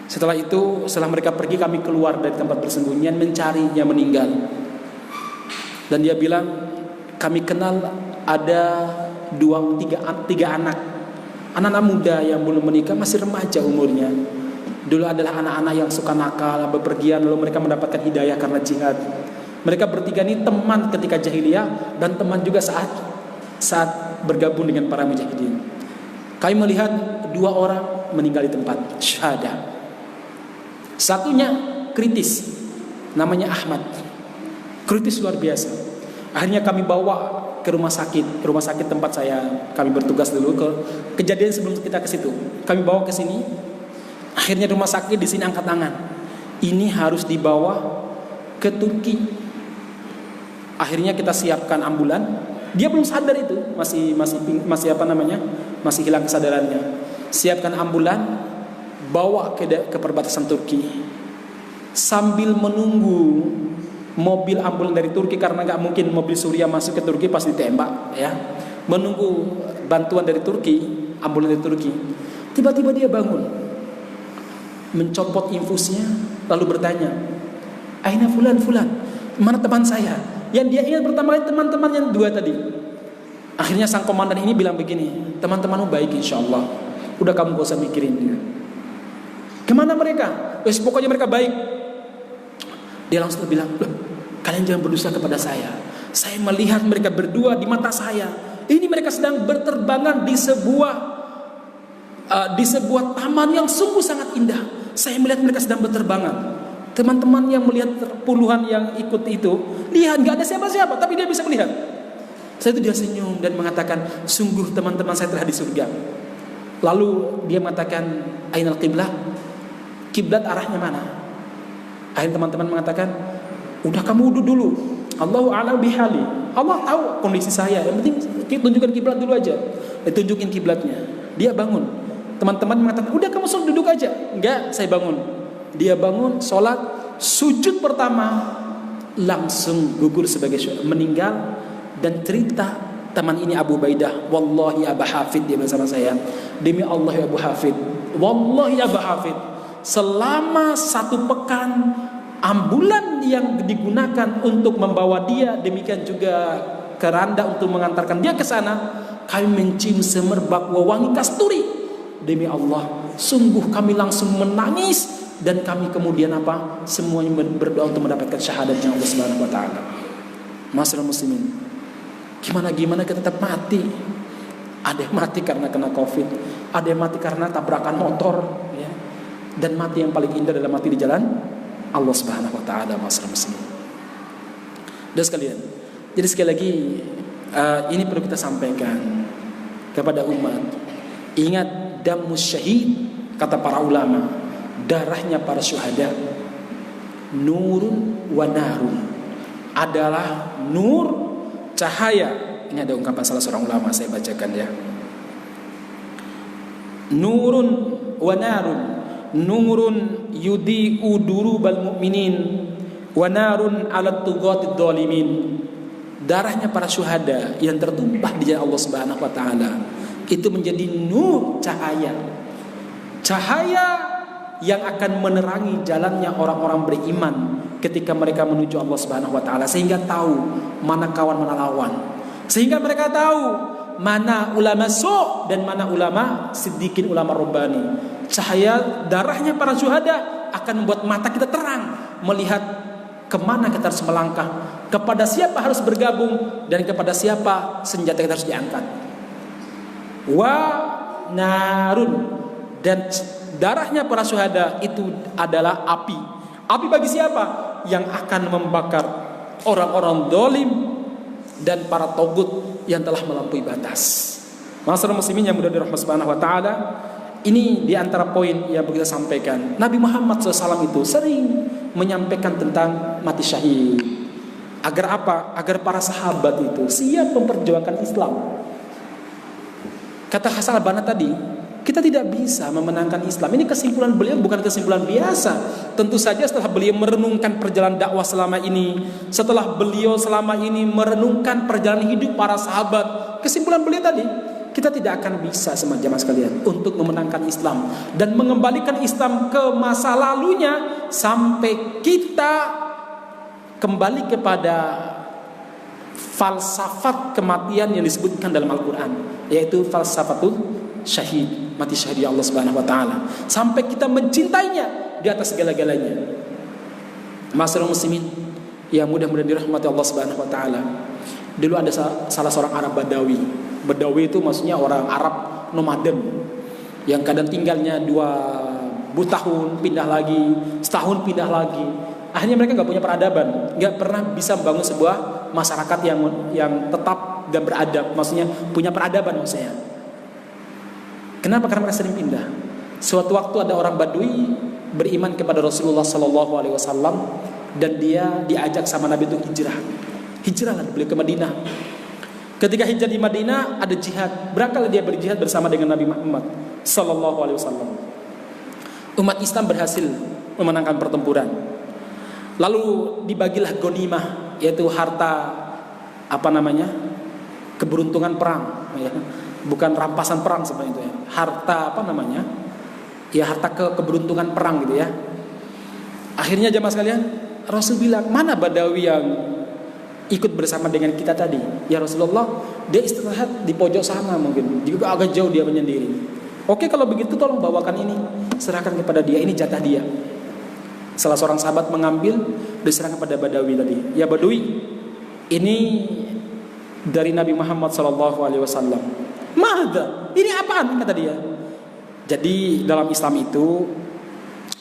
[SPEAKER 1] Setelah itu, setelah mereka pergi, kami keluar dari tempat persembunyian mencarinya meninggal. Dan dia bilang, kami kenal ada 3 anak. Anak-anak muda yang belum menikah, masih remaja umurnya. Dulu adalah anak-anak yang suka nakal, bepergian, lalu mereka mendapatkan hidayah karena jihad. Mereka bertiga ini teman ketika jahiliyah dan teman juga saat bergabung dengan para mujahidin. Kami melihat 2 orang meninggal di tempat syahadah. Satunya kritis, namanya Ahmad. Kritis luar biasa. Akhirnya kami bawa ke rumah sakit tempat kami bertugas dulu. Kejadian sebelum kita ke situ, kami bawa ke sini. Akhirnya rumah sakit di sini angkat tangan, ini harus dibawa ke Turki. Akhirnya kita siapkan ambulan. Dia belum sadar itu, masih hilang kesadarannya. Siapkan ambulan, bawa ke perbatasan Turki. Sambil menunggu mobil ambulan dari Turki, karena nggak mungkin mobil Suriah masuk ke Turki pasti ditembak ya. Menunggu bantuan dari Turki, ambulan dari Turki. Tiba-tiba dia bangun, mencopot infusnya, lalu bertanya, "Aina fulan? Mana teman saya?" Yang dia ingat pertama kali teman-teman yang 2 tadi. Akhirnya sang komandan ini bilang begini, "Teman-temanmu baik insya Allah. Udah kamu gak usah mikirin dia. Kemana mereka? Pokoknya mereka baik." Dia langsung bilang, "Loh, kalian jangan berdusta kepada saya. Saya melihat mereka berdua di mata saya. Ini mereka sedang berterbangan di sebuah taman yang sungguh sangat indah. Saya melihat mereka sedang berterbangan." Teman-teman yang melihat puluhan yang ikut itu, lihat gak ada siapa-siapa, tapi dia bisa melihat. Saya itu dia senyum dan mengatakan, "Sungguh teman-teman saya telah di surga." Lalu dia mengatakan, "Ainal qiblah?" Kiblat arahnya mana? Akhirnya teman-teman mengatakan, "Udah kamu wudhu dulu. Allahu a'lam bihali. Allah tahu kondisi saya. Yang penting tunjukkan kiblat dulu aja." Ditunjukin kiblatnya. Dia bangun. Teman-teman mengatakan, "Udah kamu suruh duduk aja." "Enggak, saya bangun." Dia bangun, sholat, sujud pertama, langsung gugur sebagai meninggal. Dan cerita teman ini Abu Ubaidah, "Wallahi Aba Hafid," dia bersama saya, "Demi Allah ya Abu Hafid, wallahi ya Abu Hafid, selama 1 pekan ambulan yang digunakan untuk membawa dia, demikian juga keranda untuk mengantarkan dia ke sana, kami mencium semerbak wangi kasturi. Demi Allah, sungguh kami langsung menangis. Dan kami kemudian semuanya berdoa untuk mendapatkan syahadatnya Allah Subhanahu wa taala." Masyaallah muslimin, gimana kita tetap mati. Ada yang mati karena kena Covid, ada yang mati karena tabrakan motor ya. Dan mati yang paling indah adalah mati di jalan Allah Subhanahu wa taala. Masyaallah muslimin. Dan sekalian, jadi sekali lagi ini perlu kita sampaikan kepada umat. Ingat, damus syahid, kata para ulama, darahnya para syuhada, nurun wa narun, adalah nur, cahaya. Ini ada ungkapan salah seorang ulama, saya bacakan ya. Nurun wa narun, nurun yudi'u durubal mu'minin, wa narun ala tughatid dhalimin. Darahnya para syuhada yang tertumpah di jalan Allah Subhanahu wa taala itu menjadi nur, cahaya yang akan menerangi jalannya orang-orang beriman ketika mereka menuju Allah Subhanahu wa taala, sehingga tahu mana kawan mana lawan, sehingga mereka tahu mana ulama su' dan mana ulama siddiqin, ulama rabbani. Cahaya darahnya para syuhada akan membuat mata kita terang, melihat kemana kita harus melangkah, kepada siapa harus bergabung, dan kepada siapa senjata kita harus diangkat. Wa narun, dan darahnya para syuhada itu adalah api. Api bagi siapa? Yang akan membakar orang-orang zalim dan para togut yang telah melampaui batas. Masyaallah muslimin yang mudah dirahmati Subhanahu wa taala, Ini di antara poin yang kita sampaikan. Nabi Muhammad SAW itu sering menyampaikan tentang mati syahid. Agar apa? Agar para sahabat itu siap memperjuangkan Islam. Kata Hasan al-Banna tadi, kita tidak bisa memenangkan Islam. Ini kesimpulan beliau bukan kesimpulan biasa. Tentu saja setelah beliau merenungkan perjalanan dakwah selama ini, setelah beliau selama ini merenungkan perjalanan hidup para sahabat, kesimpulan beliau tadi, kita tidak akan bisa jemaah sekalian untuk memenangkan Islam dan mengembalikan Islam ke masa lalunya sampai kita kembali kepada falsafat kematian yang disebutkan dalam Al-Quran, yaitu falsafatul syahid, mati syahid Allah Subhanahu wa taala, sampai kita mencintainya di atas segala-galanya. Masyaallah muslimin yang mudah-mudahan dirahmati Allah Subhanahu wa taala. Dulu ada salah seorang Arab Badawi. Badawi itu maksudnya orang Arab nomaden yang kadang tinggalnya 2 tahun pindah lagi, setahun pindah lagi. Akhirnya mereka nggak punya peradaban, nggak pernah bisa membangun sebuah masyarakat yang tetap dan beradab, maksudnya punya peradaban maksudnya. Kenapa? Karena mereka sering pindah. Suatu waktu ada orang Badui beriman kepada Rasulullah SAW dan dia diajak sama Nabi untuk hijrah. Hijrah lah beliau ke Madinah. Ketika hijrah di Madinah ada jihad. Berangkatlah dia berjihad bersama dengan Nabi Muhammad SAW. Umat Islam berhasil memenangkan pertempuran. Lalu dibagilah ghanimah, yaitu harta keberuntungan perang, ya. Bukan rampasan perang sebenarnya itu ya. Harta harta keberuntungan perang gitu ya. Akhirnya jemaah sekalian, Rasul bilang, mana Badawi yang ikut bersama dengan kita tadi? Ya Rasulullah, dia istirahat di pojok sana mungkin, juga agak jauh dia menyendiri. Oke, kalau begitu tolong bawakan ini, serahkan kepada dia, ini jatah dia. Salah seorang sahabat mengambil, diserahkan kepada Badawi tadi. Ya Badawi, ini dari Nabi Muhammad SAW. Mahda, ini apaan? Kata dia. Jadi dalam Islam itu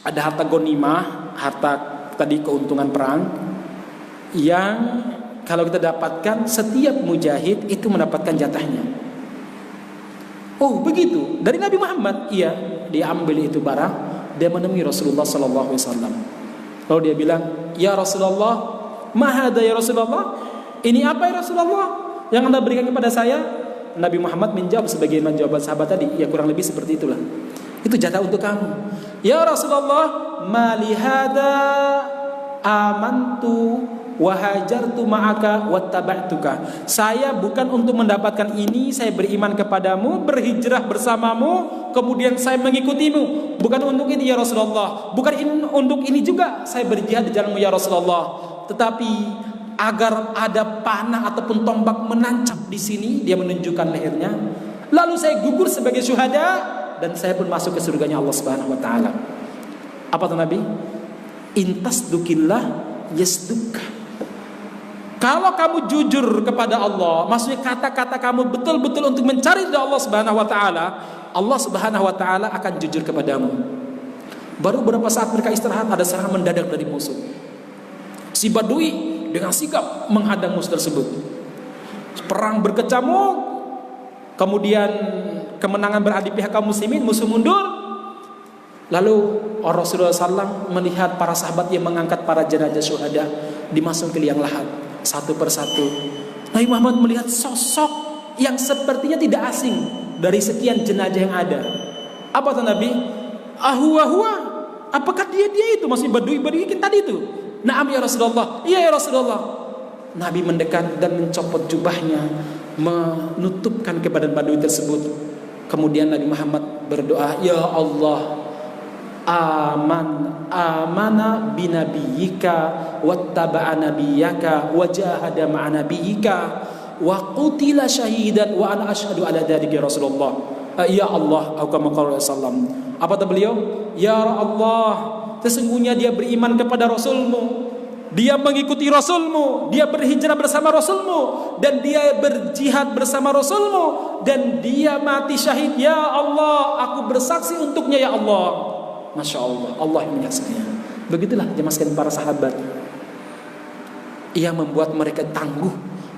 [SPEAKER 1] ada harta ghanimah, harta tadi keuntungan perang, yang kalau kita dapatkan setiap mujahid itu mendapatkan jatahnya. Oh begitu, dari Nabi Muhammad. Iya, dia ambil itu barang, dia menemui Rasulullah SAW. Lalu dia bilang, ya Rasulullah, mahada ya Rasulullah, ini apa ya Rasulullah yang Anda berikan kepada saya? Nabi Muhammad menjawab sebagaimana jawaban sahabat tadi, ya kurang lebih seperti itulah. Itu jatah untuk kamu. Ya Rasulullah, mali hada amantu wa hajartu ma'aka wattaba'tuka. Saya bukan untuk mendapatkan ini, saya beriman kepadamu, berhijrah bersamamu, kemudian saya mengikutimu. Bukan untuk ini ya Rasulullah. Bukan untuk ini juga saya berjihad di jalanmu ya Rasulullah. Tetapi agar ada panah ataupun tombak menancap di sini, dia menunjukkan lehernya. Lalu saya gugur sebagai syuhada dan saya pun masuk ke surganya Allah Subhanahu wa taala. Apa kata Nabi? Intasdukillah yasduk. Kalau kamu jujur kepada Allah, maksudnya kata-kata kamu betul-betul untuk mencari ridha Allah Subhanahu wa taala, Allah Subhanahu wa taala akan jujur kepadamu. Baru beberapa saat mereka istirahat, ada serangan mendadak dari musuh. Si Badui dengan sigap menghadang musuh tersebut. Perang berkecamuk, kemudian kemenangan berada di pihak kaum muslimin, musuh mundur. Lalu Rasulullah SAW melihat para sahabat yang mengangkat para jenazah syuhada dimasukkan ke liang lahat satu persatu. Nabi Muhammad melihat sosok yang sepertinya tidak asing dari sekian jenazah yang ada. Apa kata Nabi? Huwa. Apakah dia itu? Masih Badui tadi itu? Naam ya Rasulullah. Iya ya Rasulullah. Nabi mendekat dan mencopot jubahnya, menutupkan ke badan Badui tersebut. Kemudian Nabi Muhammad berdoa, ya Allah, amana binabiyika wattaba'a nabiyaka wajahada ma'a nabiyika wa qutila syahidan wa ana asyhadu ala dzalika ya Rasulullah. Ya Allah, aku kama sallam. Apa kata beliau? Ya Allah, sesungguhnya dia beriman kepada Rasulmu, dia mengikuti Rasulmu, dia berhijrah bersama Rasulmu, dan dia berjihad bersama Rasulmu, dan dia mati syahid. Ya Allah, aku bersaksi untuknya ya Allah. Masya Allah, Allah yang menyaksikannya. Begitulah jemaah sekalian para sahabat yang membuat mereka tangguh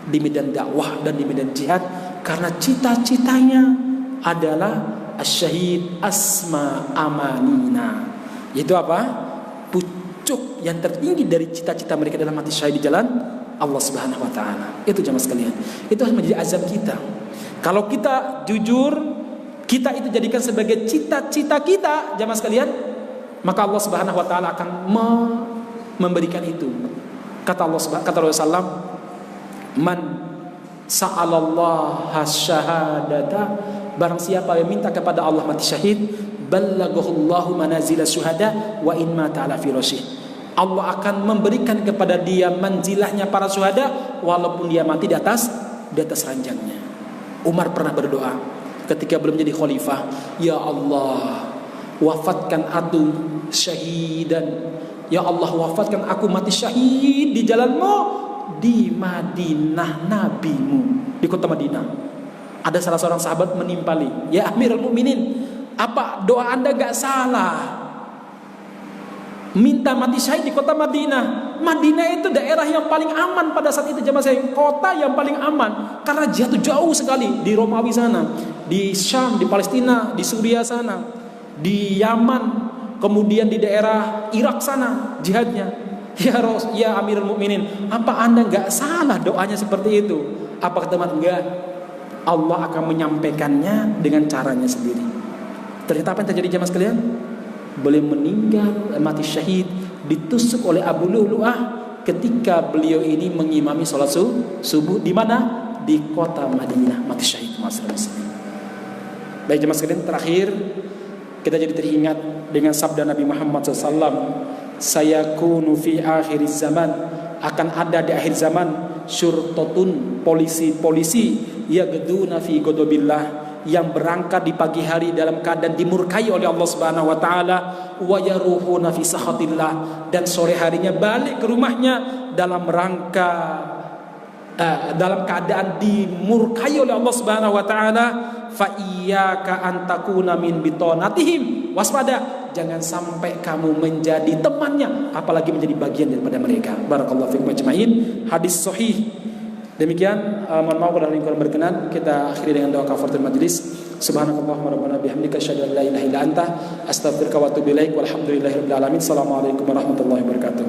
[SPEAKER 1] di medan dakwah dan di medan jihad, karena cita-citanya adalah Asyahid asma amanina. Itu apa? Pucuk yang tertinggi dari cita-cita mereka dalam mati syahid di jalan Allah Subhanahu wa taala. Itu jemaah sekalian. Itu harus menjadi azam kita. Kalau kita jujur, kita itu jadikan sebagai cita-cita kita, jemaah sekalian, maka Allah Subhanahu wa taala akan memberikan itu. Kata Rasulullah, man sa'alallaha syahadata, barang siapa yang minta kepada Allah mati syahid, ballaghullahu manazila syuhada wa in mata ala firasyih. Allah akan memberikan kepada dia manzilahnya para syuhada walaupun dia mati di atas ranjangnya. Umar pernah berdoa ketika belum jadi khalifah, ya Allah, wafatkan aku syahidan. Ya Allah, wafatkan aku mati syahid di jalanmu di Madinah nabimu, di kota Madinah. Ada salah seorang sahabat menimpali, ya Amirul Mukminin, apa doa Anda gak salah? Minta mati syahid di kota Madinah. Madinah itu daerah yang paling aman pada saat itu, jemaah saya. Kota yang paling aman karena jatuh jauh sekali di Romawi sana, di Syam, di Palestina, di Suriah sana, di Yaman, kemudian di daerah Irak sana jihadnya. Ya Amirul Mukminin, apa Anda enggak salah doanya seperti itu? Apa kata teman? Enggak. Allah akan menyampaikannya dengan caranya sendiri. Ternyata apa yang terjadi jemaah sekalian? Beliau meninggal mati syahid ditusuk oleh Abu Lu'lu'ah ketika beliau ini mengimami sholat subuh di mana? Di kota Madinah, mati syahid. Baik jemaah sekalian, terakhir kita jadi teringat dengan sabda Nabi Muhammad SAW, sayakunu fi akhir zaman, akan ada di akhir zaman syurtotun, polisi-polisi yagduna fi godobillah, yang berangkat di pagi hari dalam keadaan dimurkai oleh Allah Subhanahu wa taala, wa yaruhuna fi sakhatillah, dan sore harinya balik ke rumahnya dalam rangka dalam keadaan dimurkai oleh Allah Subhanahu wa taala. Fa iyyaka an takuna min bitonatihim, waspada, jangan sampai kamu menjadi temannya, apalagi menjadi bagian daripada mereka. Barakallahu fikum ajmain. Hadis sahih. Demikian, mohon maaf kalau kurang berkenan, kita akhiri dengan doa kafaratul majlis. Subhanakallahumma rabbana bihamdika asyhadu an la ilaha illa anta astaghfiruka wa atubu ilaik. Walhamdulillahirabbil alamin. Assalamualaikum warahmatullahi wabarakatuh.